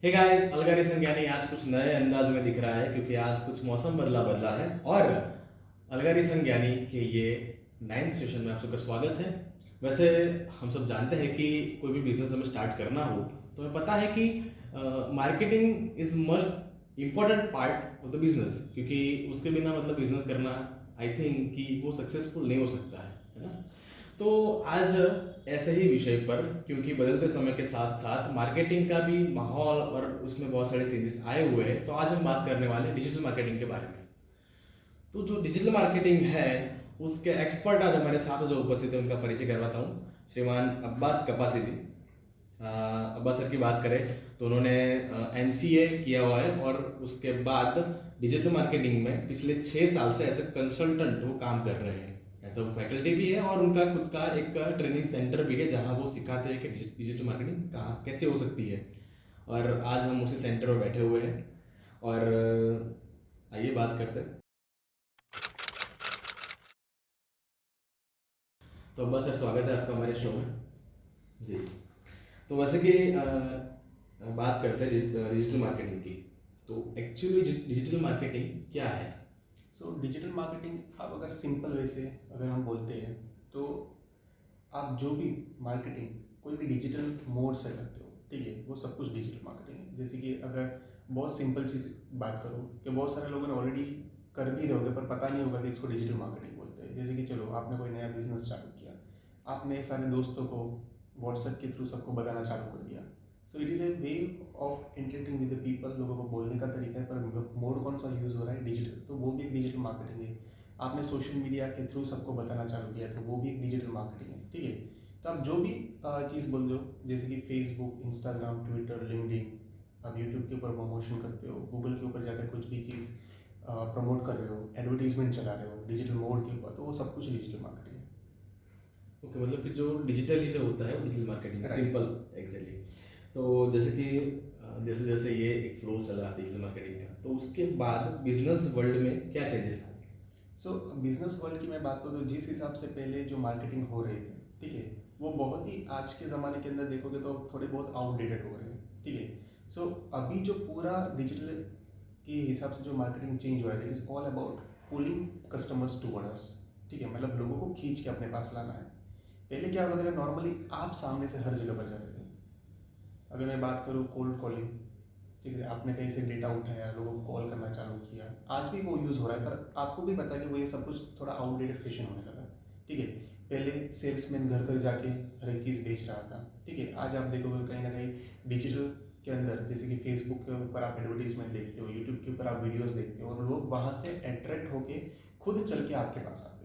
Hey guys, अलगारी संज्ञानी आज कुछ नए अंदाज में दिख रहा है क्योंकि आज कुछ मौसम बदला बदला है और अलगारी संज्ञानी के ये 9th सेशन में आप सबका स्वागत है। वैसे हम सब जानते हैं कि कोई भी बिजनेस हमें स्टार्ट करना हो तो हमें पता है कि marketing is must important part of the business, क्योंकि उसके बिना मतलब बिजनेस करना आई थिंक कि वो सक्सेसफुल नहीं हो सकता है ना। तो आज ऐसे ही विषय पर, क्योंकि बदलते समय के साथ साथ मार्केटिंग का भी माहौल और उसमें बहुत सारे चेंजेस आए हुए हैं, तो आज हम बात करने वाले हैं डिजिटल मार्केटिंग के बारे में। तो जो डिजिटल मार्केटिंग है उसके एक्सपर्ट आज हमारे साथ जो उपस्थित है उनका परिचय करवाता हूँ। श्रीमान अब्बास कपासी जी। अब्बास सर की बात करें तो उन्होंने MCA किया हुआ है और उसके बाद डिजिटल मार्केटिंग में पिछले 6 साल से एज ए कंसल्टेंट वो काम कर रहे हैं। ऐसा वो फैकल्टी भी है और उनका खुद का एक ट्रेनिंग सेंटर भी है जहाँ वो सिखाते हैं कि डिजिटल मार्केटिंग कहाँ कैसे हो सकती है। और आज हम उसी सेंटर में बैठे हुए हैं और आइए बात करते हैं। तो अब्बास सर, स्वागत है आपका हमारे शो में जी। तो वैसे कि बात करते हैं डिजिटल मार्केटिंग की। तो एक्चुअली डिजिटल मार्केटिंग क्या है? डिजिटल मार्केटिंग आप अगर सिंपल वे से अगर हम बोलते हैं तो आप जो भी मार्केटिंग कोई भी डिजिटल मोड से करते हो, ठीक है, वो सब कुछ डिजिटल मार्केटिंग है। जैसे कि अगर बहुत सिंपल चीज़ बात करूँ कि बहुत सारे लोगों ने ऑलरेडी कर भी रहोगे पर पता नहीं होगा कि इसको डिजिटल मार्केटिंग बोलते हैं। जैसे कि चलो आपने कोई नया बिजनेस चालू किया, आपने सारे दोस्तों को व्हाट्सएप के थ्रू सबको बताना चालू कर दिया। So it is a way of interacting with the people. लोगों को बोलने का तरीका है, पर मोड कौन सा यूज़ हो रहा है, डिजिटल, तो वो भी एक डिजिटल मार्केटिंग है। आपने सोशल मीडिया के थ्रू सबको बताना चालू किया तो वो भी एक डिजिटल मार्केटिंग है, ठीक है। तो आप जो भी चीज़ बोल दो, जैसे कि फेसबुक, इंस्टाग्राम, ट्विटर, लिंक्डइन, आप यूट्यूब के ऊपर प्रमोशन करते हो, गूगल के ऊपर जाकर कुछ भी चीज़ प्रमोट कर रहे हो, एडवर्टीजमेंट चला रहे हो डिजिटल मोड के ऊपर, तो वो सब कुछ डिजिटल मार्केटिंग है। ओके, मतलब कि जो डिजिटली जो होता है वो digital marketing Right. Simple exactly. तो जैसे कि जैसे जैसे ये एक फ्लो चला डिजिटल मार्केटिंग का, तो उसके बाद बिजनेस वर्ल्ड में क्या चेंजेस आए? बिजनेस वर्ल्ड की मैं बात करूँ तो जिस हिसाब से पहले जो मार्केटिंग हो रही है, ठीक है, वो बहुत ही आज के ज़माने के अंदर देखोगे तो थोड़े बहुत आउटडेटेड हो रहे हैं, ठीक है। अभी जो पूरा डिजिटल के हिसाब से जो मार्केटिंग चेंज हो रहा है, it is all about pulling customers toward us, ठीक है, मतलब लोगों को खींच के अपने पास लाना है। पहले क्या होता था, नॉर्मली आप सामने से हर जगह पर जाते थे। अगर मैं बात करूँ कोल्ड कॉलिंग, ठीक है, आपने कहीं से डेटा उठाया, लोगों को कॉल करना चालू किया, आज भी वो यूज़ हो रहा है, पर आपको भी पता है कि वो ये सब कुछ थोड़ा आउटडेटेड फैशन होने लगा, ठीक है। पहले सेल्समैन घर घर जाके हर एक चीज़ बेच रहा था, ठीक है। आज आप देखोगे कहीं ना कहीं डिजिटल के अंदर, जैसे कि फेसबुक के ऊपर आप एडवर्टीजमेंट देखते हो, यूट्यूब के ऊपर आप वीडियोस देखते हो, और लोग वहाँ से अट्रैक्ट होके खुद चल के आपके पास आते हैं।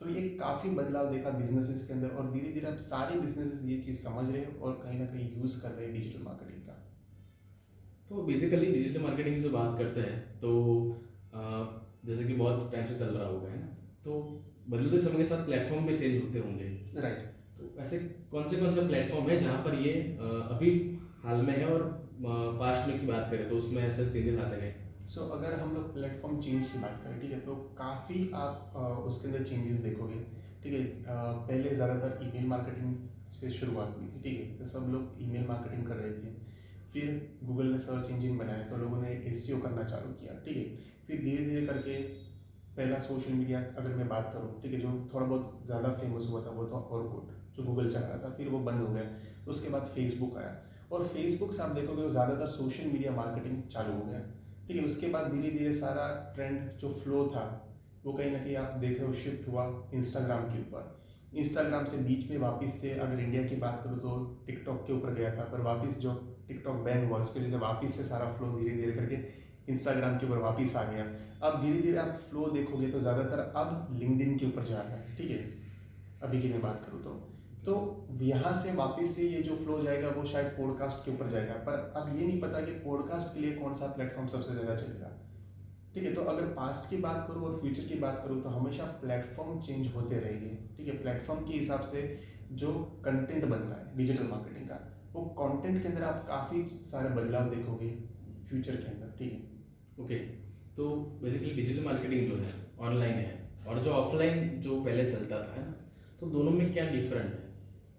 तो ये काफ़ी बदलाव देखा बिजनेसेस के अंदर, और धीरे धीरे अब सारे बिजनेसेस ये चीज़ समझ रहे हैं और कहीं ना कहीं यूज़ कर रहे हैं डिजिटल मार्केटिंग का। तो बेसिकली डिजिटल मार्केटिंग की जो बात करते हैं तो अ, जैसे कि बहुत टाइम से चल रहा होगा है ना, तो बदलते समय के साथ प्लेटफॉर्म भी चेंज होते होंगे। राइट। तो ऐसे कौन से प्लेटफॉर्म है जहाँ पर ये अभी हाल में है और पास्ट में की बात करें तो उसमें ऐसे चेंजेस आते गए? अगर हम लोग प्लेटफॉर्म चेंज की बात करें, ठीक है, तो काफ़ी आप उसके अंदर चेंजेस देखोगे, ठीक है। पहले ज़्यादातर ईमेल मार्केटिंग से शुरुआत हुई थी, ठीक है, तो सब लोग ईमेल मार्केटिंग कर रहे थे। फिर गूगल ने सर्च इंजन बनाया तो लोगों ने एसईओ करना चालू किया, ठीक है। फिर धीरे धीरे करके पहला सोशल मीडिया अगर मैं बात करूँ, ठीक है, जो थोड़ा बहुत ज़्यादा फेमस हुआ था वो था ऑरकुट, जो गूगल चला रहा था, फिर वो बंद हो गया। उसके बाद फेसबुक आया, और फेसबुक से आप देखोगे वो ज़्यादातर सोशल मीडिया मार्केटिंग चालू हो गया, ठीक है। उसके बाद धीरे धीरे सारा ट्रेंड जो फ्लो था वो कहीं ना कहीं आप देख रहे हो शिफ्ट हुआ इंस्टाग्राम के ऊपर। इंस्टाग्राम से बीच में वापस से अगर इंडिया की बात करूँ तो टिकटॉक के ऊपर गया था, पर वापस जो टिकटॉक बैन हुआ उसके वजह से वापस से सारा फ्लो धीरे धीरे करके इंस्टाग्राम के ऊपर वापस आ गया। अब धीरे धीरे आप फ्लो देखोगे तो ज़्यादातर अब लिंक्डइन के ऊपर जा रहा है, ठीक है, अभी की मैं बात करूँ तो यहाँ से वापस से ये जो फ्लो जाएगा वो शायद पॉडकास्ट के ऊपर जाएगा, पर अब ये नहीं पता कि पॉडकास्ट के लिए कौन सा प्लेटफॉर्म सबसे ज़्यादा चलेगा, ठीक है। तो अगर पास्ट की बात करूँ और फ्यूचर की बात करूँ तो हमेशा प्लेटफॉर्म चेंज होते रहेंगे, ठीक है। प्लेटफॉर्म के हिसाब से जो कंटेंट बनता है डिजिटल मार्केटिंग का, वो कंटेंट के अंदर आप काफ़ी सारे बदलाव देखोगे फ्यूचर के अंदर, ठीक है। ओके, तो बेसिकली डिजिटल मार्केटिंग जो है ऑनलाइन है और जो ऑफलाइन जो पहले चलता था है ना, तो दोनों में क्या डिफरेंट है?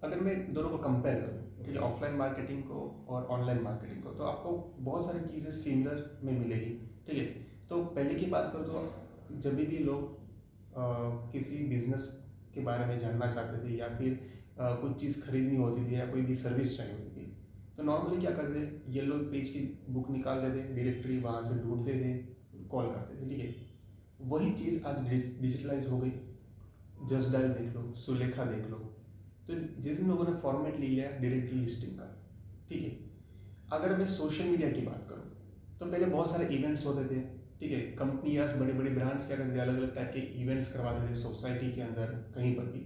अगर मैं दोनों को कंपेयर करूँ, ठीक है, ऑफलाइन मार्केटिंग को और ऑनलाइन मार्केटिंग को, तो आपको बहुत सारी चीज़ें सिमिलर में मिलेगी। ठीक है, तो पहले की बात करो तो जब भी लोग किसी बिजनेस के बारे में जानना चाहते थे या फिर कुछ चीज़ खरीदनी होती थी या कोई भी सर्विस चाहिए होती थी, तो नॉर्मली क्या करते, येलो पेज की बुक निकाल देते, डायरेक्टरी वहाँ से ढूंढते थे, कॉल करते थे। ठीक है, वही चीज़ आज डिजिटलाइज हो गई। जस्ट डायल देख लो, सुलेखा देख लो, तो जिन लोगों ने फॉर्मेट ले लिया डायरेक्टरी लिस्टिंग का। ठीक है, अगर मैं सोशल मीडिया की बात करूँ तो पहले बहुत सारे इवेंट्स होते थे। ठीक है, कंपनी या बड़े बड़े ब्रांड्स क्या करते थे, अलग अलग टाइप के इवेंट्स करवाते थे सोसाइटी के अंदर कहीं पर भी,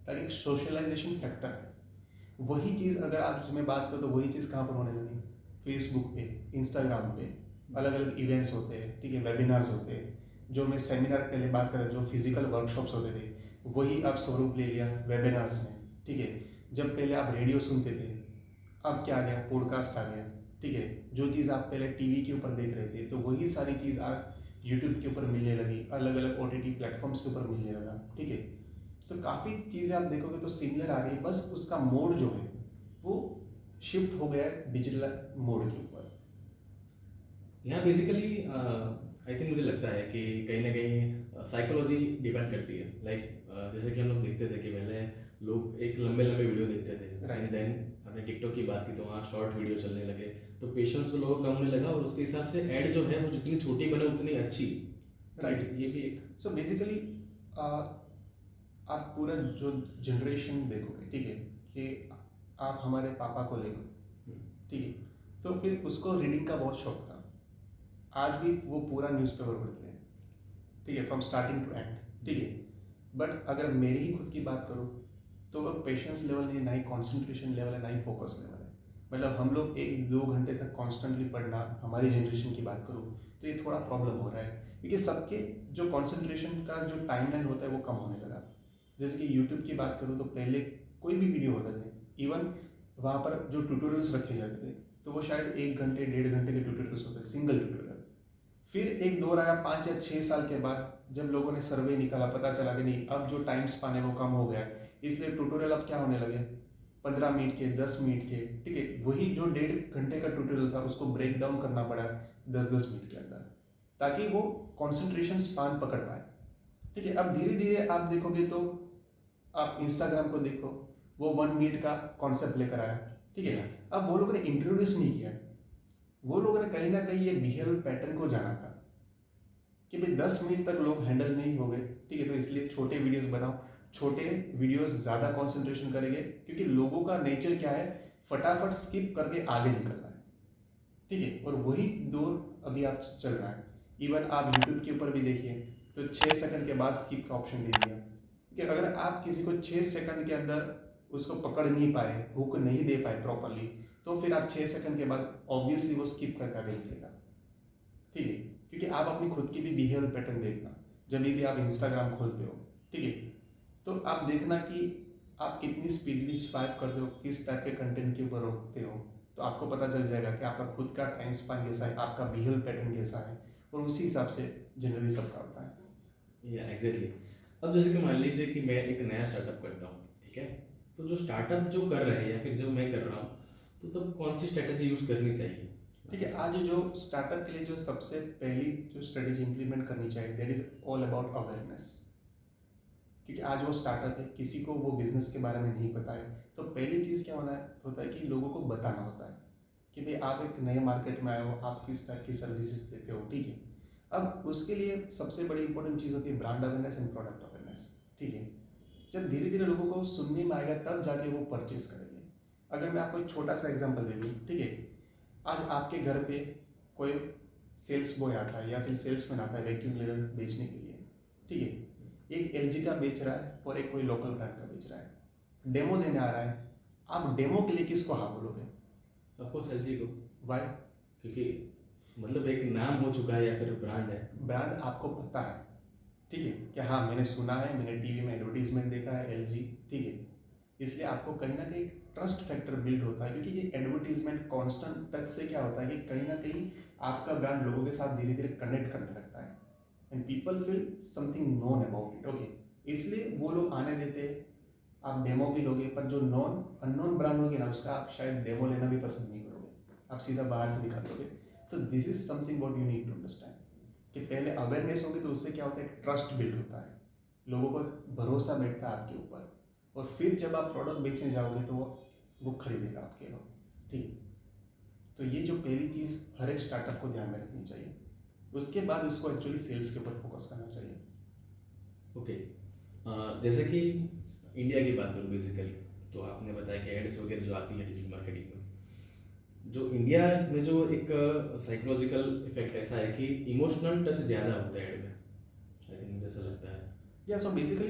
ताकि एक सोशलाइजेशन फैक्टर है। वही चीज़ अगर आप उसमें बात करो तो वही चीज़ कहाँ पर होने लगी, फेसबुक पे, इंस्टाग्राम पे अलग अलग इवेंट्स होते हैं। ठीक है, वेबिनार्स होते हैं, जो मैं सेमिनार पहले बात कर रहा, जो फिजिकल वर्कशॉप्स होते थे वही अब स्वरूप ले लिया वेबिनार्स में। ठीक है, जब पहले आप रेडियो सुनते थे, अब क्या आ गया, पॉडकास्ट आ गया। ठीक है, जो चीज़ आप पहले टीवी के ऊपर देख रहे थे तो वही सारी चीज़ आज यूट्यूब के ऊपर मिलने लगी, अलग अलग OTT प्लेटफॉर्म्स के ऊपर मिलने लगा। ठीक है, तो काफ़ी चीज़ें आप देखोगे तो सिमिलर आ रही है, बस उसका मोड जो है वो शिफ्ट हो गया है डिजिटल मोड के ऊपर। यहाँ बेसिकली आई थिंक मुझे लगता है कि कहीं ना कहीं साइकोलॉजी डिपेंड करती है। लाइक जैसे कि हम लोग देखते थे कि पहले लोग एक लंबे लंबे वीडियो देखते थे, Right. एंड देन हमने टिकटॉक की बात की तो वहाँ शॉर्ट वीडियो चलने लगे, तो पेशेंस लोगों का कम होने लगा और उसके हिसाब से ऐड जो है वो जितनी छोटी बने उतनी अच्छी। राइट, ये भी एक सो बेसिकली आप पूरा जो जनरेशन देखोगे, ठीक है, कि आप हमारे पापा को ले लो। ठीक है, तो फिर उसको रीडिंग का बहुत शौक था, आज भी वो पूरा न्यूज़पेपर पढ़ते हैं। ठीक है, फ्रॉम स्टार्टिंग टू एंड। ठीक है, बट अगर मेरी ही खुद की बात करूँ तो वो पेशेंस लेवल नहीं, ना ही कॉन्सेंट्रेशन लेवल है, ना ही फोकस लेवल है। मतलब हम लोग 1-2 घंटे तक कॉन्स्टेंटली पढ़ना, हमारी जनरेशन की बात करूँ तो ये थोड़ा प्रॉब्लम हो रहा है, क्योंकि सबके जो कॉन्सेंट्रेशन का जो टाइमलाइन होता है वो कम होने लगा। जैसे कि यूट्यूब की बात करूँ तो पहले कोई भी वीडियो होता था, इवन वहाँ पर जो ट्यूटोरियल्स रखे जाते थे तो वो शायद 1 घंटे 1.5 घंटे के ट्यूटोरियल्स होते, सिंगल ट्यूटोरियल। फिर एक दौर आया 5 या 6 साल के बाद, जब लोगों ने सर्वे निकाला, पता चला कि नहीं, अब जो टाइम स्पान है वो कम हो गया, इसलिए ट्यूटोरियल अब क्या होने लगे, 15 मिनट के, 10 मिनट के। ठीक है, वही जो 1.5 घंटे का ट्यूटोरियल था उसको ब्रेक डाउन करना पड़ा 10-10 मिनट के अंदर, ताकि वो कॉन्सेंट्रेशन स्पान पकड़ पाए। ठीक है, अब धीरे धीरे आप देखोगे तो आप इंस्टाग्राम को देखो, वो 1 मिनट का कॉन्सेप्ट लेकर आया। ठीक है, अब वो लोगों ने इंट्रोड्यूस नहीं किया, वो लोगों ने कहीं ना कहीं ये बिहेवियर पैटर्न को जाना था कि भाई 10 मिनट तक लोग हैंडल नहीं हो गए। ठीक है, तो इसलिए छोटे वीडियोस बनाओ, छोटे वीडियोस ज़्यादा कंसंट्रेशन करेंगे, क्योंकि लोगों का नेचर क्या है, फटाफट स्किप करके आगे निकलना है। ठीक है, और वही दौर अभी आप चल रहा है। इवन आप यूट्यूब के ऊपर भी देखिए तो 6 सेकंड के बाद स्किप का ऑप्शन दे दिया, कि अगर आप किसी को 6 सेकंड के अंदर उसको पकड़ नहीं पाए, हुक नहीं दे पाए प्रॉपरली, तो फिर आप 6 सेकंड के बाद ऑब्वियसली वो स्किप करके आगे निकलेगा। ठीक है, क्योंकि आप अपनी खुद की भी बिहेवियर पैटर्न देखना, जब भी आप इंस्टाग्राम खोलते हो। ठीक है, तो आप देखना कि आप कितनी स्पीडली स्वाइप करते हो, किस टाइप के कंटेंट के ऊपर रोकते हो, तो आपको पता चल जाएगा कि आपका खुद का टाइम स्पान कैसा है, आपका बिहेवियर पैटर्न कैसा है, और उसी हिसाब से जनरली सबका होता है। या एग्जैक्टली। अब जैसे कि मान लीजिए कि मैं एक नया स्टार्टअप करता हूँ, ठीक है, तो जो स्टार्टअप जो कर रहे हैं या फिर जो मैं कर रहा हूँ, तो तब कौन सी स्ट्रेटेजी यूज़ करनी चाहिए? ठीक है, आज जो स्टार्टअप के लिए जो सबसे पहली जो स्ट्रेटेजी इंप्लीमेंट करनी चाहिए, that is all about awareness. क्योंकि आज वो स्टार्टअप है, किसी को वो बिजनेस के बारे में नहीं पता है, तो पहली चीज़ क्या होता है कि लोगों को बताना होता है कि भाई आप एक नए मार्केट में आए हो, आप किस टाइप की सर्विसेज देते हो। ठीक है, अब उसके लिए सबसे बड़ी इंपॉर्टेंट चीज़ होती है brand awareness and product awareness. ठीक है, जब धीरे धीरे लोगों को सुनने में आएगा तब जाके वो परचेज करेंगे। अगर मैं आपको एक छोटा सा एग्जांपल दे दूँ, ठीक है, आज आपके घर पे कोई सेल्स बॉय आता है या फिर सेल्समैन आता है वैक्यूम क्लीनर बेचने के लिए। ठीक है, एक LG का बेच रहा है और एक कोई लोकल ब्रांड का बेच रहा है, डेमो देने आ रहा है, आप डेमो के लिए किसको हाँ बोलोगे? ऑफकोर्स LG को। वाई? क्योंकि मतलब एक नाम हो चुका है या फिर ब्रांड है, ब्रांड आपको पता है। ठीक है, कि हाँ मैंने सुना है, मैंने टीवी में एडवर्टीजमेंट देखा है LG। ठीक है, इसलिए आपको कहीं ना कहीं ट्रस्ट फैक्टर बिल्ड होता है, क्योंकि ये एडवर्टीजमेंट कांस्टेंट टच से क्या होता है कि कहीं ना कहीं आपका ब्रांड लोगों के साथ धीरे धीरे कनेक्ट करने लगता है, and people feel something known about it. Okay, इसलिए वो लोग आने देते, आप डेमो भी लोगे, पर जो नॉन अननोन ब्रांड होगी ना, उसका आप शायद डेमो लेना भी पसंद नहीं करोगे, आप सीधा बाहर से दिखा दोगे। So this is something what you need to understand कि पहले अवेयरनेस होगी तो उससे क्या होता है, एक ट्रस्ट बिल्ड होता है, लोगों को भरोसा बैठता है आपके ऊपर, और फिर जब आप प्रोडक्ट बेचने जाओगे तो वो खरीदेगा आपके लोग, ठीक। तो ये जो पहली चीज़ हर एक स्टार्टअप को ध्यान में रखनी चाहिए, उसके बाद उसको एक्चुअली सेल्स के ऊपर फोकस करना चाहिए। ओके, जैसे कि इंडिया की बात करूँ बेसिकली, तो आपने बताया कि एड्स वगैरह जो आती है डिजिटल मार्केटिंग में, जो इंडिया में जो एक साइकोलॉजिकल इफेक्ट ऐसा है कि इमोशनल टच ज़्यादा होता है ऐड में, आई थिंक मुझे ऐसा लगता है। या सो बेसिकली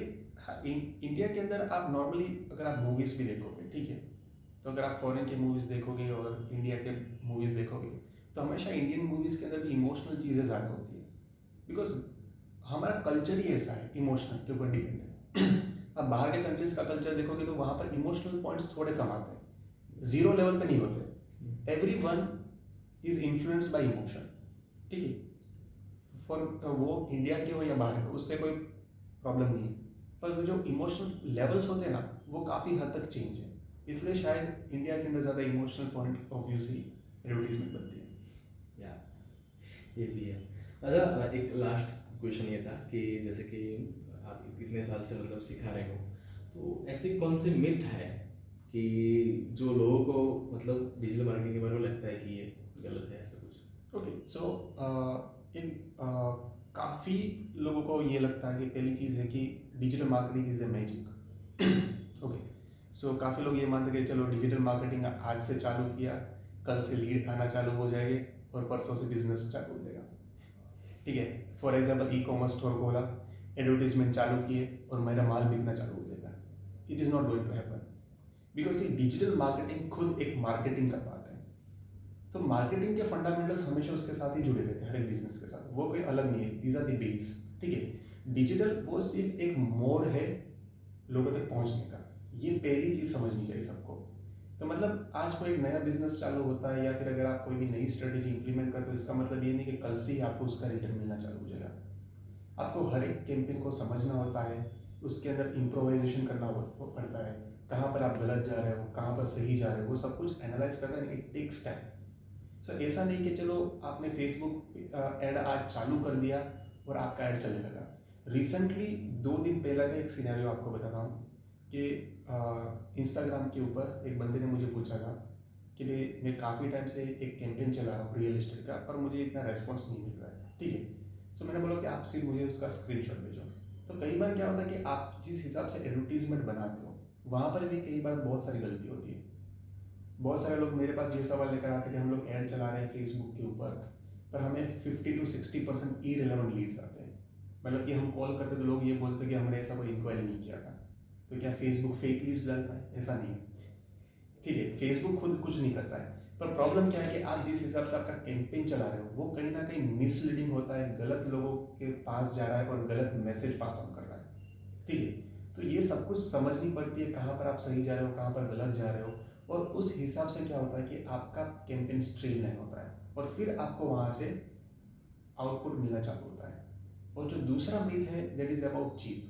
इंडिया के अंदर आप नॉर्मली अगर आप मूवीज़ भी देखोगे, ठीक है, तो अगर आप फॉरेन की मूवीज़ देखोगे और इंडिया के मूवीज़ देखोगे, तो हमेशा इंडियन मूवीज़ के अंदर भी इमोशनल चीज़ें ज़्यादा होती है, बिकॉज हमारा कल्चर ही ऐसा है, इमोशनल के ऊपर डिपेंड है। अब बाहर के कंट्रीज का कल्चर देखोगे तो वहाँ पर इमोशनल पॉइंट्स थोड़े कम आते हैं, जीरो लेवल पे नहीं होते, every one is influenced by emotion, ठीक है। फॉर वो इंडिया के हो या बाहर हो, उससे कोई प्रॉब्लम नहीं है, पर वो जो इमोशनल लेवल्स होते हैं ना, वो काफ़ी हद तक चेंज है, इसलिए शायद इंडिया के अंदर ज़्यादा इमोशनल पॉइंट ऑफ व्यू से एडवर्टीजमेंट बनती है। या ये भी है। अच्छा, एक लास्ट क्वेश्चन ये था कि जैसे कि आप इतने साल से मतलब सिखा रहे हो, तो ऐसी कौन सी मिथ है कि जो लोगों को मतलब डिजिटल मार्केटिंग के बारे में लगता है कि ये गलत है, ऐसा कुछ? ओके, सो इन काफ़ी लोगों को ये लगता है कि पहली चीज़ है कि digital marketing is a magic. Okay, so काफ़ी लोग ये मानते हैं कि चलो डिजिटल मार्केटिंग आज से चालू किया, कल से लीड आना चालू हो जाएंगे और परसों से बिजनेस चालू हो जाएगा, ठीक है। For example e commerce store खोला, एडवर्टीजमेंट चालू किए और मेरा माल बिकना चालू हो जाएगा। It is not going to happen, because ये डिजिटल मार्केटिंग खुद एक मार्केटिंग का पार्ट है, तो मार्केटिंग के फंडामेंटल्स हमेशा उसके साथ ही जुड़े रहते हैं, हर एक बिजनेस के साथ, वो कोई अलग नहीं है, दीज आर द बेस, ठीक है। डिजिटल वो सिर्फ एक मोड है लोगों तक पहुंचने का, ये पहली चीज समझनी चाहिए सबको। तो मतलब आज कोई एक नया बिजनेस चालू होता है या फिर अगर आप कोई भी नई स्ट्रेटेजी इंप्लीमेंट करते हो, इसका मतलब ये नहीं कि कल से ही आपको उसका रिटर्न मिलना चालू हो जाएगा। आपको हर एक कैंपेन को समझना होता है, उसके अंदर इम्प्रोवाइजेशन करना पड़ता है, कहाँ पर आप गलत जा रहे हो, कहाँ पर सही जा रहे हो, वो सब कुछ एनालाइज करना है, इट टेक्स टाइम। सो ऐसा नहीं कि चलो आपने फेसबुक ऐड आज चालू कर दिया और आपका ऐड चलने लगा। रिसेंटली 2 दिन पहले का एक सिनेरियो आपको बताता हूँ कि इंस्टाग्राम के ऊपर एक बंदे ने मुझे पूछा था कि मैं काफ़ी टाइम से एक कैंपेन चला रहा हूँ रियल एस्टेट का, पर मुझे इतना रेस्पॉन्स नहीं मिल रहा है, ठीक है। सो मैंने बोला कि आप सिर्फ मुझे उसका स्क्रीनशॉट भेजो। तो कई बार क्या होता है कि आप जिस हिसाब से एडवर्टीजमेंट बनाते हो, वहाँ पर भी कई बार बहुत सारी गलती होती है। बहुत सारे लोग मेरे पास ये सवाल लेकर आते हैं कि हम लोग ऐड चला रहे हैं फेसबुक के ऊपर, पर हमें 50 to 60% इरेलेवेंट लीड्स आते हैं, मतलब कि हम कॉल करते तो लोग ये बोलते कि हमने ऐसा कोई इंक्वायरी नहीं किया था। तो क्या फेसबुक फेक लीड्स डालता है? ऐसा नहीं है, ठीक है, फेसबुक खुद कुछ नहीं करता है, पर प्रॉब्लम क्या है कि आप जिस हिसाब से आपका कैंपेन चला रहे हो वो कहीं ना कहीं मिसलीडिंग होता है, गलत लोगों के पास जा रहा है और गलत मैसेज पास ऑन कर रहा है, ठीक है। तो ये सब कुछ समझनी पड़ती है, कहाँ पर आप सही जा रहे हो, कहाँ पर गलत जा रहे हो, और उस हिसाब से क्या होता है कि आपका कैंपेन स्ट्रीमलाइन होता है और फिर आपको वहाँ से आउटपुट मिलना चालू होता है। और जो दूसरा मिथ है दैट इज अबाउट चीप,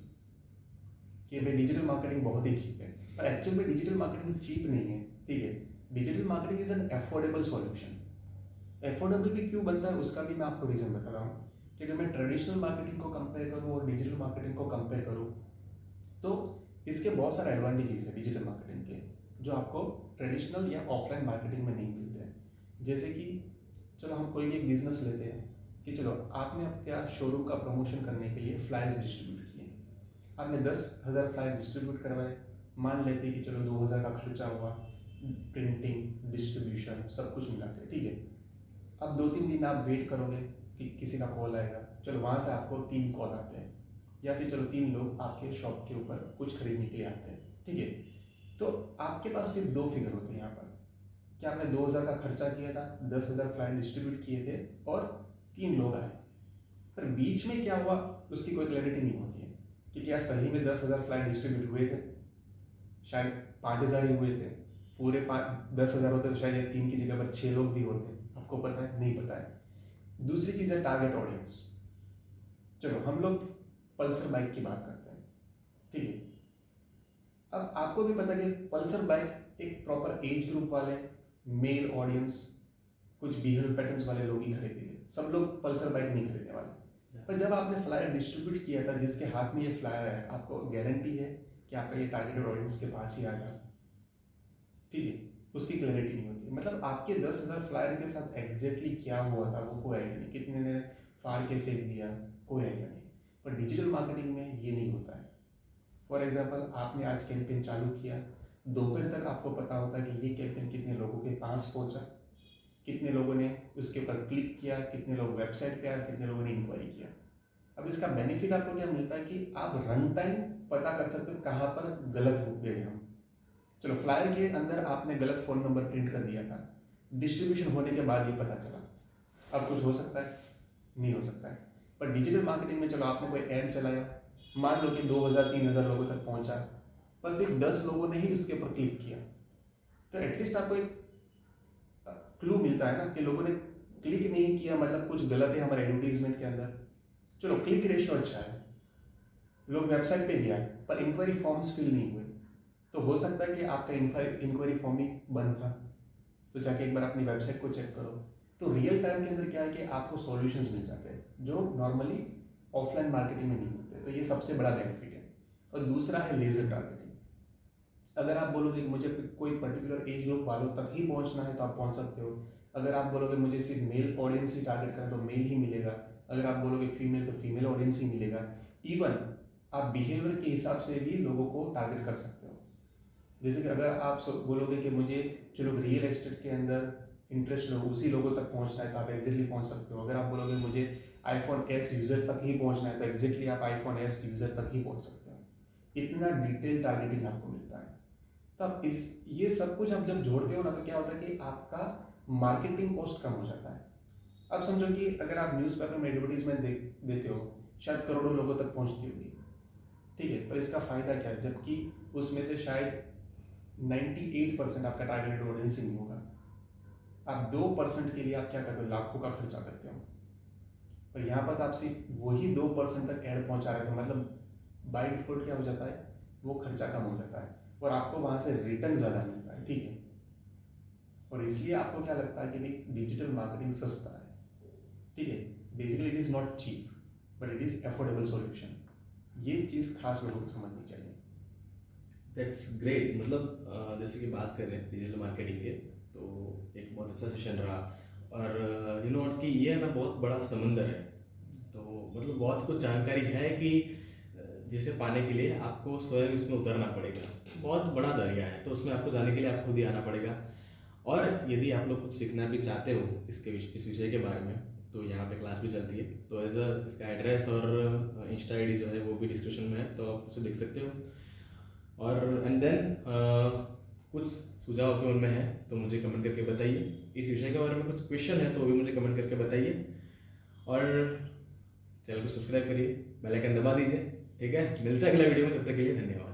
कि भाई डिजिटल मार्केटिंग बहुत ही चीप है, पर एक्चुअल में डिजिटल मार्केटिंग चीप नहीं है, ठीक है। Digital marketing is an affordable solution. Affordable भी क्यों बनता है उसका भी मैं आपको रीजन बता रहा हूँ कि अगर मैं ट्रेडिशनल मार्केटिंग को कंपेयर करूँ और डिजिटल मार्केटिंग को कंपेयर करूँ तो इसके बहुत सारे एडवांटेजेस है डिजिटल मार्केटिंग के, जो आपको ट्रेडिशनल या ऑफलाइन मार्केटिंग में नहीं मिलते हैं। जैसे कि चलो हम कोई भी एक बिजनेस लेते हैं कि चलो आपने आपका शोरूम का प्रमोशन करने के लिए फ्लायर्स डिस्ट्रीब्यूट किए, आपने 10,000 फ्लायर डिस्ट्रीब्यूट करवाए, मान लेते हैं कि चलो 2,000 का खर्चा हुआ, प्रिंटिंग, डिस्ट्रीब्यूशन, सब कुछ मिला के, ठीक है। अब 2-3 दिन आप वेट करोगे कि किसी का कॉल आएगा, चलो वहाँ से आपको 3 कॉल आते हैं, या फिर चलो 3 लोग आपके शॉप के ऊपर कुछ खरीदने के लिए आते हैं, ठीक है। तो आपके पास सिर्फ 2 फिगर होते हैं यहाँ पर कि आपने 2,000 का खर्चा किया था, 10,000 फ्लायर डिस्ट्रीब्यूट किए थे और 3 लोग आए, पर बीच में क्या हुआ उसकी कोई क्लैरिटी नहीं होती है कि क्या सही में 10,000 फ्लायर डिस्ट्रीब्यूट हुए थे, शायद 5,000 ही हुए थे, पूरे 10,000 होते तो शायद 3 की जगह पर 6 लोग भी होते, आपको पता है? नहीं पता है। दूसरी चीज़ है टारगेट ऑडियंस। चलो हम लोग पल्सर बाइक की बात करते हैं, ठीक है। अब आपको भी पता है कि पल्सर बाइक एक प्रॉपर एज ग्रुप वाले, मेल ऑडियंस, कुछ बिहेवियर पैटर्न्स वाले लोग ही खरीदेंगे, सब लोग पल्सर बाइक नहीं खरीदने वाले। पर जब आपने फ्लायर डिस्ट्रीब्यूट किया था, जिसके हाथ में ये फ्लायर है, आपको गारंटी है कि आपका ये टारगेटेड ऑडियंस के पास ही आएगा, ठीक है, उसकी क्लैरिटी नहीं होती। मतलब आपके 10,000 फ्लायर के साथ एग्जैक्टली क्या हुआ था वो कोई आइडिया नहीं, कितने ने फाड़ के फेंक दिया कोई आइडिया नहीं। पर डिजिटल मार्केटिंग में ये नहीं होता है। फॉर एग्जाम्पल, आपने आज कैंपेन चालू किया, दोपहर तक आपको पता होता है कि ये कैंपेन कितने लोगों के पास पहुंचा, कितने लोगों ने उसके ऊपर क्लिक किया, कितने लोग वेबसाइट पे आए, कितने लोगों ने इंक्वायरी किया। अब इसका बेनिफिट आपको क्या मिलता है कि आप रन टाइम पता कर सकते हो कहाँ पर गलत हो गए हम। चलो, फ्लायर के अंदर आपने गलत फ़ोन नंबर प्रिंट कर दिया था, डिस्ट्रीब्यूशन होने के बाद ये पता चला, अब कुछ हो सकता है? नहीं हो सकता है। पर डिजिटल मार्केटिंग में चलो आपने कोई ऐड चलाया, मान लो कि 2,000-3,000 लोगों तक पहुंचा, बस सिर्फ 10 लोगों ने ही उसके ऊपर क्लिक किया, तो एटलीस्ट आपको एक क्लू मिलता है ना कि लोगों ने क्लिक नहीं किया, मतलब कुछ गलत है हमारे एडवर्टीजमेंट के अंदर। चलो, क्लिक रेशियो अच्छा है, लोग वेबसाइट पे भी आए, पर इंक्वायरी फॉर्म्स फिल नहीं हुए, तो हो सकता है कि आपका इंक्वायरी फॉर्म ही बंद था, तो जाके एक बार अपनी वेबसाइट को चेक करो। तो रियल टाइम के अंदर क्या है कि आपको सॉल्यूशंस मिल जाते हैं जो नॉर्मली ऑफलाइन मार्केटिंग में नहीं मिलते, तो ये सबसे बड़ा बेनिफिट है। और दूसरा है लेजर टारगेटिंग। अगर आप बोलोगे कि मुझे कोई पर्टिकुलर एज ग्रुप वालों तक ही पहुंचना है तो आप पहुंच सकते हो। अगर आप बोलोगे मुझे सिर्फ मेल ऑडियंस ही टारगेट करना तो मेल ही मिलेगा। अगर आप बोलोगे फीमेल तो फीमेल ऑडियंस ही मिलेगा। इवन आप बिहेवियर के हिसाब से भी लोगों को टारगेट कर सकते हो। जैसे कि अगर आप बोलोगे कि मुझे जो लोग रियल एस्टेट के अंदर इंटरेस्ट हो उसी लोगों तक पहुंचना है तो आप एग्जैक्टली पहुंच सकते हो। अगर आप बोलोगे मुझे आईफोन एस यूज़र तक ही पहुंचना है तो एग्जैक्टली आप आईफोन एस यूज़र तक ही पहुंच सकते हो। इतना डिटेल टारगेटिंग आपको मिलता है। तो अब ये सब कुछ आप जब जोड़ते हो ना तो क्या होता है कि आपका मार्केटिंग कॉस्ट कम हो जाता है। अब समझो कि अगर आप न्यूज़पेपर में एडवर्टीजमेंट देते हो, शायद करोड़ों लोगों तक पहुंचती होगी, ठीक है, पर इसका फ़ायदा क्या है, जबकि उसमें से शायद 98% आपका टारगेटेड ऑडियंस ही नहीं होगा। आप 2% के लिए आप क्या करते हो, लाखों का खर्चा करते हो, पर यहाँ पर आप सिर्फ वही 2% तक ऐड पहुँचा रहे हो, मतलब बाय डिफॉल्ट क्या हो जाता है, वो खर्चा कम हो जाता है और आपको वहाँ से रिटर्न ज़्यादा मिलता है, ठीक है। और इसलिए आपको क्या लगता है कि भाई डिजिटल मार्केटिंग सस्ता है, ठीक है। Basically it is not cheap but it is affordable solution. ये चीज़ खास लोगों को समझनी चाहिए। That's great. मतलब जैसे कि बात कर रहे हैं डिजिटल मार्केटिंग के, तो एक बहुत अच्छा सेशन रहा। और यू नो कि ये है ना बहुत बड़ा समंदर है, तो मतलब बहुत कुछ जानकारी है कि जिसे पाने के लिए आपको स्वयं इसमें उतरना पड़ेगा। बहुत बड़ा दरिया है, तो उसमें आपको जाने के लिए आप खुद ही आना पड़ेगा। और यदि आप लोग कुछ सीखना भी चाहते हो इस विषय के बारे में, तो यहाँ पे क्लास भी चलती है। तो एज इसका एड्रेस और इंस्टा आईडी जो है वो भी डिस्क्रिप्शन में है, तो आप उसे देख सकते हो। और एंड देन कुछ सुझाव आपके मन में है तो मुझे कमेंट करके बताइए। इस विषय के बारे में कुछ क्वेश्चन है तो भी मुझे कमेंट करके बताइए। और चैनल को सब्सक्राइब करिए, बेल आइकन दबा दीजिए, ठीक है। मिलते हैं अगले वीडियो में, तब तक के लिए धन्यवाद।